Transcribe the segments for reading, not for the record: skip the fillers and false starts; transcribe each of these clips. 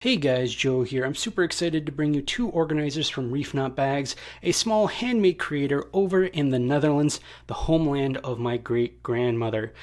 Hey guys, Joe here. I'm super excited to bring you two organizers from ReefKnotBags, a small handmade creator over in the Netherlands, the homeland of my great-grandmother.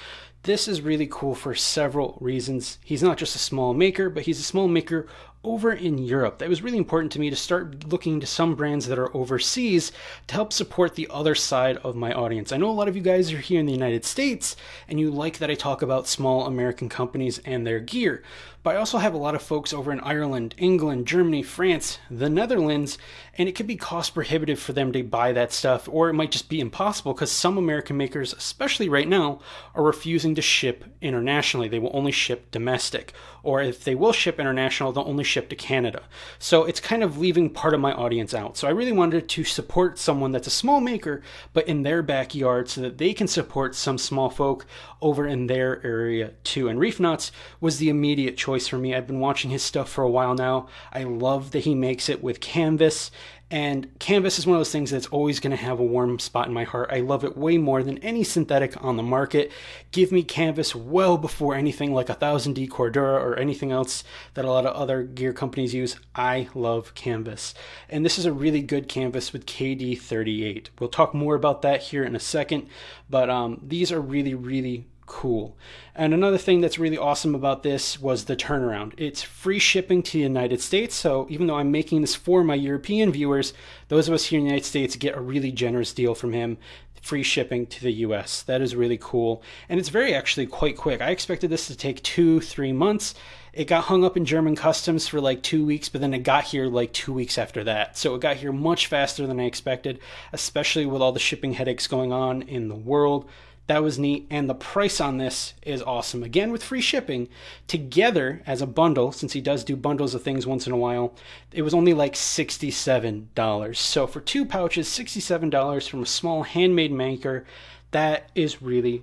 This is really cool for several reasons. He's not just a small maker, but he's a small maker over in Europe. That was really important to me to start looking into some brands that are overseas to help support the other side of my audience. I know a lot of you guys are here in the United States and you like that I talk about small American companies and their gear, but I also have a lot of folks over in Ireland, England, Germany, France, the Netherlands, and it could be cost prohibitive for them to buy that stuff, or it might just be impossible because some American makers, especially right now, are refusing to ship internationally. They will only ship domestic, or if they will ship international, they'll only ship to Canada. So it's kind of leaving part of my audience out. So I really wanted to support someone that's a small maker, but in their backyard so that they can support some small folk over in their area too. And ReefKnots was the immediate choice for me. I've been watching his stuff for a while now. I love that he makes it with canvas. And canvas is one of those things that's always going to have a warm spot in my heart. I love it way more than any synthetic on the market. Give me canvas well before anything like 1000D Cordura or anything else that a lot of other gear companies use. I love canvas. And this is a really good canvas with KD38. We'll talk more about that here in a second, but these are really cool. And another thing that's really awesome about this was the turnaround. It's free shipping to the United States, so even though I'm making this for my European viewers, those of us here in the United States get a really generous deal from him. Free shipping to the US. That is really cool. And it's actually quite quick. I expected this to take 2-3 months. It got hung up in German customs for like 2 weeks, but then it got here like 2 weeks after that. So it got here much faster than I expected, especially with all the shipping headaches going on in the world. That was neat, and the price on this is awesome. Again, with free shipping, together as a bundle, since he does do bundles of things once in a while, it was only like $67. So for 2 pouches, $67 from a small handmade maker, that is really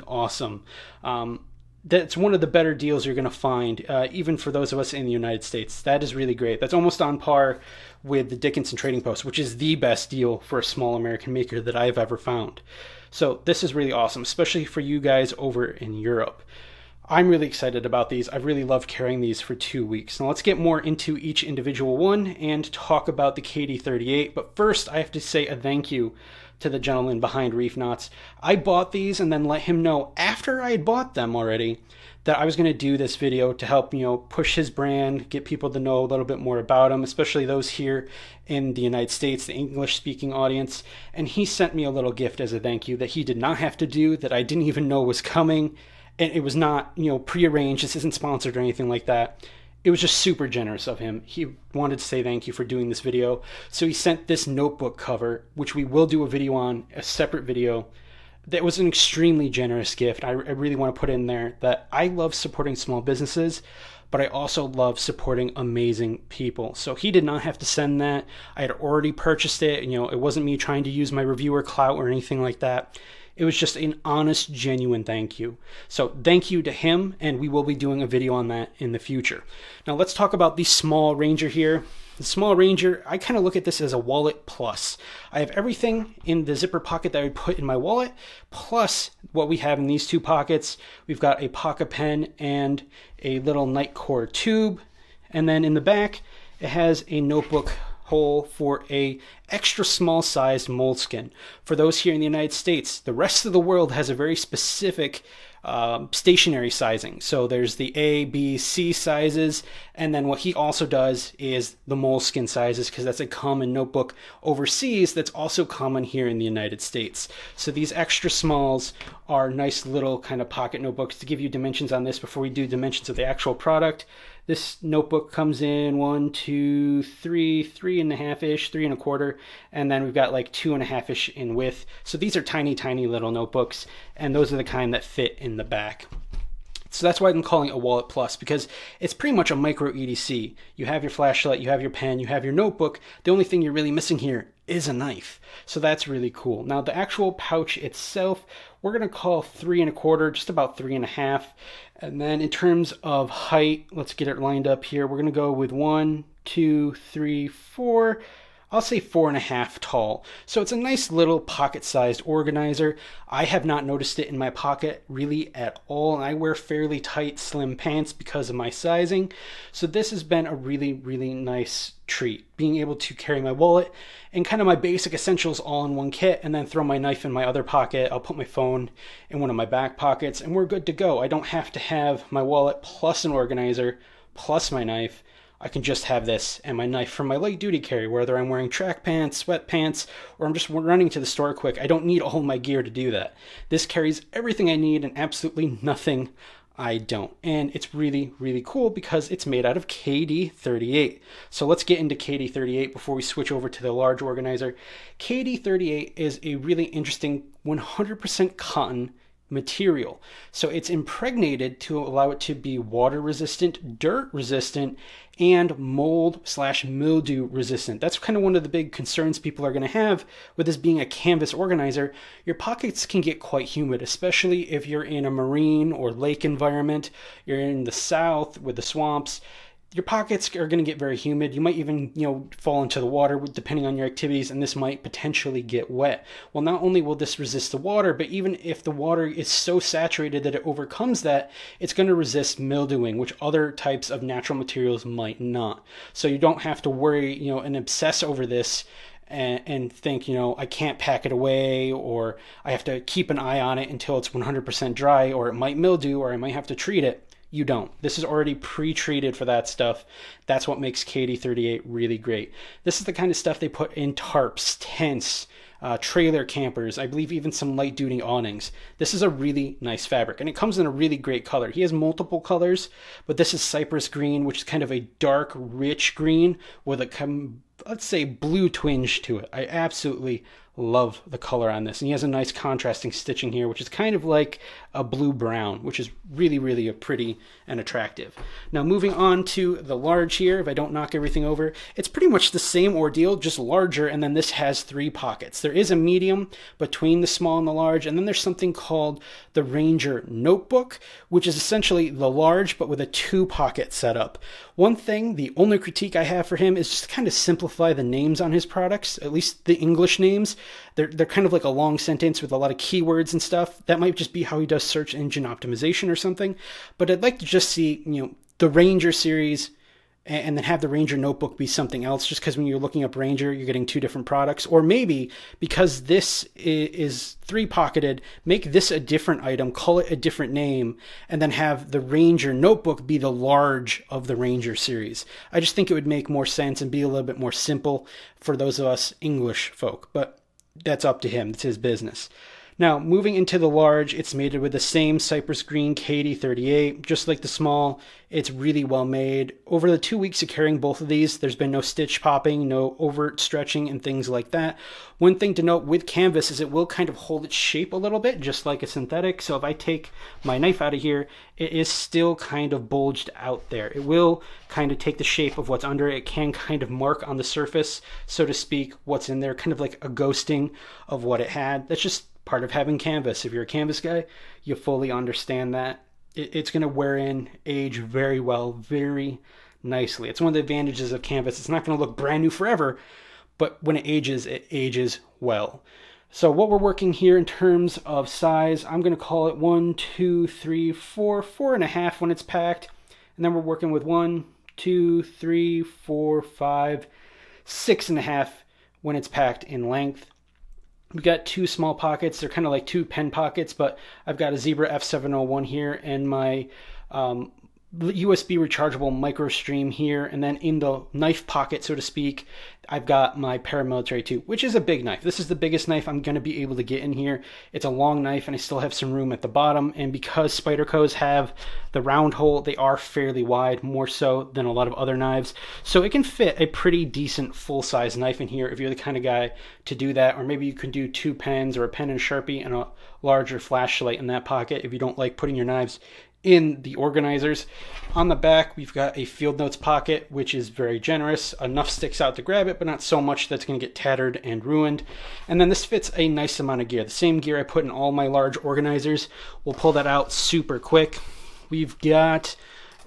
awesome. That's one of the better deals you're going to find, even for those of us in the United States. That is really great. That's almost on par with the Dickinson Trading Post, which is the best deal for a small American maker that I've ever found. So this is really awesome, especially for you guys over in Europe. I'm really excited about these. I've really loved carrying these for 2 weeks. Now let's get more into each individual one and talk about the KD38. But first, I have to say a thank you to the gentleman behind ReefKnots. I bought these and then let him know after I had bought them already that I was going to do this video to help, push his brand, get people to know a little bit more about him, especially those here in the United States, the English-speaking audience. And he sent me a little gift as a thank you that he did not have to do, that I didn't even know was coming. And it was not, prearranged. This isn't sponsored or anything like that. It was just super generous of him. He wanted to say thank you for doing this video. So he sent this notebook cover, which we will do a video on, a separate video. That was an extremely generous gift. I really want to put in there that I love supporting small businesses, but I also love supporting amazing people. So he did not have to send that. I had already purchased it. It wasn't me trying to use my reviewer clout or anything like that. It was just an honest, genuine thank you. So thank you to him, and we will be doing a video on that in the future. Now let's talk about the small Ranger here. The small Ranger, I kind of look at this as a wallet plus. I have everything in the zipper pocket that I would put in my wallet, plus what we have in these 2 pockets. We've got a pocket pen and a little night cord tube. And then in the back, it has a notebook hole for a extra small sized moleskin. For those here in the United States, the rest of the world has a very specific stationary sizing. So there's the A, B, C sizes, and then what he also does is the moleskin sizes, because that's a common notebook overseas that's also common here in the United States. So these extra smalls are nice little kind of pocket notebooks. To give you dimensions on this before we do dimensions of the actual product, this notebook comes in 1, 2, 3, 3.5-ish, 3.25, and then we've got like 2.5-ish in width. So these are tiny little notebooks, and those are the kind that fit in the back. So that's why I'm calling it a Wallet Plus, because it's pretty much a micro EDC. You have your flashlight, you have your pen, you have your notebook. The only thing you're really missing here is a knife. So that's really cool. Now the actual pouch itself, we're gonna call 3.25, just about 3.5. And then in terms of height, let's get it lined up here. We're gonna go with 1, 2, 3, 4. I'll say 4.5 tall. So it's a nice little pocket-sized organizer. I have not noticed it in my pocket really at all, and I wear fairly tight, slim pants because of my sizing. So this has been a really, really nice treat, being able to carry my wallet and kind of my basic essentials all in one kit, and then throw my knife in my other pocket. I'll put my phone in one of my back pockets, and we're good to go. I don't have to have my wallet plus an organizer plus my knife. I can just have this and my knife for my light duty carry, whether I'm wearing track pants, sweatpants, or I'm just running to the store quick. I don't need all my gear to do that. This carries everything I need and absolutely nothing I don't. And it's really, really cool because it's made out of KD38. So let's get into KD38 before we switch over to the large organizer. KD38 is a really interesting 100% cotton material. So it's impregnated to allow it to be water resistant, dirt resistant, and mold/mildew resistant. That's kind of one of the big concerns people are going to have with this being a canvas organizer. Your pockets can get quite humid, especially if you're in a marine or lake environment. You're in the south with the swamps. Your pockets are going to get very humid. You might even, fall into the water depending on your activities, and this might potentially get wet. Well, not only will this resist the water, but even if the water is so saturated that it overcomes that, it's going to resist mildewing, which other types of natural materials might not. So you don't have to worry, and obsess over this and think, I can't pack it away, or I have to keep an eye on it until it's 100% dry, or it might mildew, or I might have to treat it. You don't. This is already pre-treated for that stuff. That's what makes KD38 really great. This is the kind of stuff they put in tarps, tents, trailer campers, I believe even some light duty awnings. This is a really nice fabric, and it comes in a really great color. He has multiple colors, but this is cypress green, which is kind of a dark, rich green with a, let's say, blue twinge to it. I absolutely love the color on this. And he has a nice contrasting stitching here, which is kind of like a blue-brown, which is really, really pretty and attractive. Now, moving on to the large here, if I don't knock everything over, it's pretty much the same ordeal, just larger, and then this has 3 pockets. There is a medium between the small and the large, and then there's something called the Ranger Notebook, which is essentially the large, but with a 2-pocket setup. One thing, the only critique I have for him is just to kind of simplify the names on his products, at least the English names. They're kind of like a long sentence with a lot of keywords and stuff. That might just be how he does search engine optimization or something. But I'd like to just see, the Ranger series and then have the Ranger Notebook be something else, just because when you're looking up Ranger, you're getting 2 different products. Or maybe because this is 3-pocketed, make this a different item, call it a different name, and then have the Ranger Notebook be the large of the Ranger series. I just think it would make more sense and be a little bit more simple for those of us English folk. But that's up to him. It's his business. Now, moving into the large, it's made with the same cypress green KD38, just like the small. It's really well made. Over the 2 weeks of carrying both of these, there's been no stitch popping, no overt stretching, and things like that. One thing to note with canvas is it will kind of hold its shape a little bit, just like a synthetic. So if I take my knife out of here, it is still kind of bulged out there. It will kind of take the shape of what's under it. It can kind of mark on the surface, so to speak, what's in there, kind of like a ghosting of what it had. That's just part of having canvas. If you're a canvas guy, you fully understand that. It's going to wear in, age very well, very nicely. It's one of the advantages of canvas. It's not going to look brand new forever, but when it ages well. So what we're working here in terms of size, I'm going to call it 1, 2, 3, 4, 4.5 when it's packed. And then we're working with 1, 2, 3, 4, 5, 6.5 when it's packed in length. We've got 2 small pockets. They're kind of like 2 pen pockets, but I've got a Zebra F701 here and my USB rechargeable micro stream here. And then in the knife pocket, so to speak, I've got my paramilitary 2, which is a big knife. This is the biggest knife I'm going to be able to get in here. It's a long knife and I still have some room at the bottom. And because Spyderco's have the round hole, they are fairly wide, more so than a lot of other knives. So it can fit a pretty decent full-size knife in here if you're the kind of guy to do that. Or maybe you can do 2 pens or a pen and a Sharpie and a larger flashlight in that pocket if you don't like putting your knives in the organizers. On the back, we've got a field notes pocket, which is very generous. Enough sticks out to grab it, but not so much that's going to get tattered and ruined. And then this fits a nice amount of gear. The same gear I put in all my large organizers. We'll pull that out super quick. We've got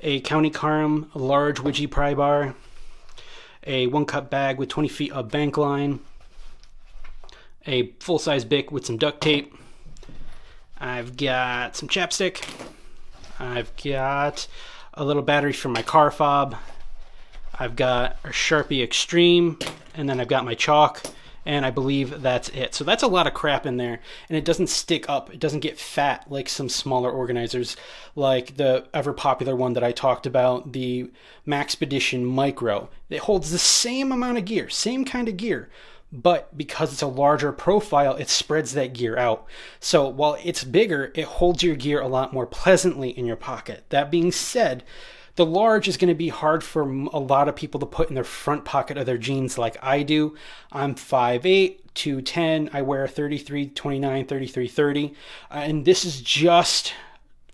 a County Carm large widgie pry bar, a 1-cup bag with 20 feet of bank line, a full-size Bic with some duct tape. I've got some chapstick. I've got a little battery for my car fob. I've got a Sharpie Extreme, and then I've got my chalk, and I believe that's it. So that's a lot of crap in there, and it doesn't stick up. It doesn't get fat like some smaller organizers, like the ever popular one that I talked about, the Maxpedition Micro. It holds the same amount of gear, same kind of gear, but because it's a larger profile, it spreads that gear out. So while it's bigger, it holds your gear a lot more pleasantly in your pocket. That being said, the large is going to be hard for a lot of people to put in their front pocket of their jeans like I do. I'm 5'8", 210. I wear 3329, 3330. And this is just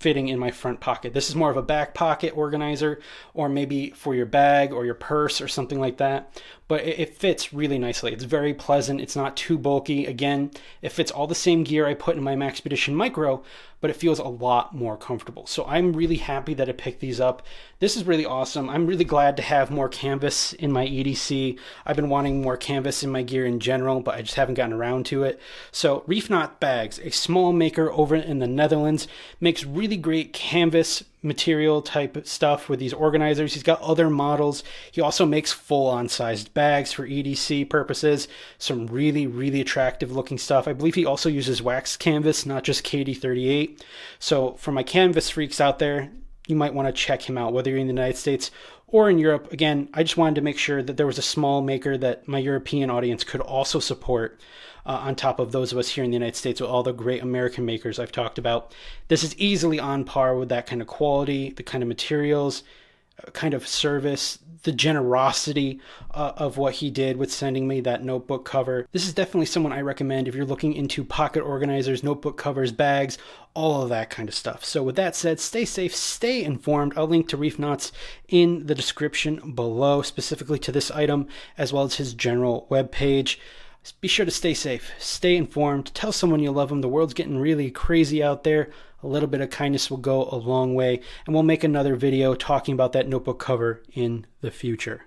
fitting in my front pocket. This is more of a back pocket organizer, or maybe for your bag or your purse or something like that. But it fits really nicely. It's very pleasant. It's not too bulky. Again, it fits all the same gear I put in my Maxpedition Micro, but it feels a lot more comfortable. So I'm really happy that I picked these up. This is really awesome. I'm really glad to have more canvas in my EDC. I've been wanting more canvas in my gear in general, but I just haven't gotten around to it. So ReefKnotBags, a small maker over in the Netherlands, makes really great canvas material type stuff with these organizers. He's got other models. He also makes full-on sized bags for EDC purposes. Some really, really attractive looking stuff. I believe he also uses wax canvas, not just KD38. So for my canvas freaks out there, you might want to check him out, whether you're in the United States or in Europe. Again, I just wanted to make sure that there was a small maker that my European audience could also support, on top of those of us here in the United States with all the great American makers I've talked about. This is easily on par with that kind of quality, the kind of materials, kind of service, the generosity of what he did with sending me that notebook cover. This is definitely someone I recommend if you're looking into pocket organizers, notebook covers, bags, all of that kind of stuff. So with that said, stay safe, stay informed. I'll link to ReefKnots in the description below, specifically to this item, as well as his general webpage. Be sure to stay safe, stay informed, tell someone you love them. The world's getting really crazy out there. A little bit of kindness will go a long way, and we'll make another video talking about that notebook cover in the future.